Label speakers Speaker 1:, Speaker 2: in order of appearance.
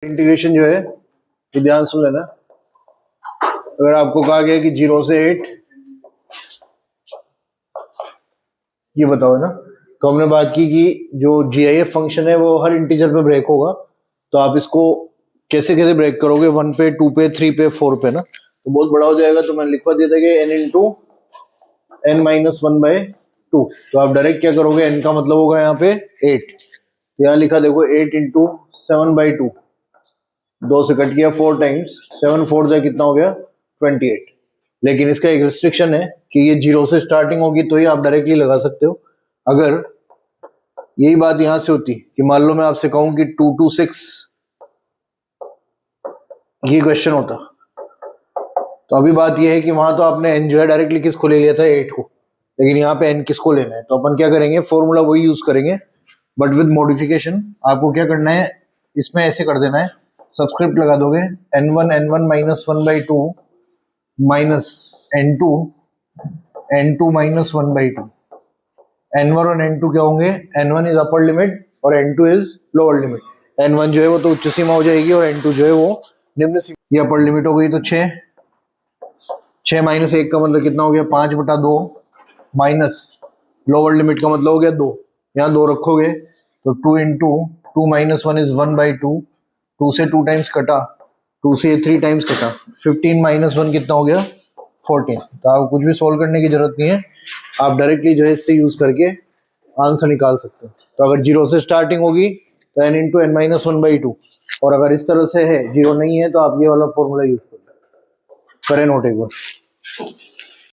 Speaker 1: Integration जो है ये ध्यान सुन लेना। अगर आपको कहा गया कि 0 से 8 ये बताओ ना, तो हमने बात की कि जो GIF फंक्शन है वो हर इंटीजर पे ब्रेक होगा। तो आप इसको कैसे कैसे ब्रेक करोगे, 1 पे, 2 पे, 3 पे, 4 पे ना, तो बहुत बड़ा हो जाएगा। तो मैंने लिखवा दिया था कि n इंटू n माइनस 1/2। तो आप डायरेक्ट क्या करोगे, n का मतलब होगा यहाँ पे 8, तो यहाँ लिखा देखो 8 इंटू 7/2, 2 से कट किया 4 टाइम्स, 7 4 जा कितना हो गया 28। लेकिन इसका एक रिस्ट्रिक्शन है कि ये 0 से स्टार्टिंग होगी तो ही आप डायरेक्टली लगा सकते हो। अगर यही बात यहां से होती कि मान लो मैं आपसे कहूं कि 2 to 6 ये क्वेश्चन होता, तो अभी बात ये है कि वहां तो आपने n जो है डायरेक्टली किसको ले लिया था 8 को, लेकिन यहाँ पे n किसको लेना है, तो अपन क्या करेंगे, फॉर्मूला वही यूज करेंगे बट विद मॉडिफिकेशन। आपको क्या करना है, इसमें ऐसे कर देना है, सब्सक्रिप्ट लगा दोगे n1 minus 1/2 minus n2 minus 1/2। n1 और n2 क्या होंगे, n1 इज अपर लिमिट और n2 is lower limit. n1 जो है वो तो उच्च सीमा हो जाएगी और n2 जो है वो निम्न सीमा। ये अपर लिमिट हो गई तो 6 माइनस 1 का मतलब कितना हो गया 5/2 माइनस लोअर लिमिट का मतलब हो गया 2। यहाँ 2 रखोगे तो 2 इंटू 2 माइनस 1 इज 1/2, 2 से 2 टाइम्स कटा, 2 से 3 टाइम्स कटा, 15 माइनस 1 कितना हो गया 14। तो आपको कुछ भी सोल्व करने की जरूरत नहीं है, आप डायरेक्टली जो है इससे यूज करके आंसर निकाल सकते हो। तो अगर 0 से स्टार्टिंग होगी तो n इंटू n माइनस 1/2, और अगर इस तरह से है 0 नहीं है तो आप ये वाला फॉर्मूला यूज करो। करें नोट एक बार।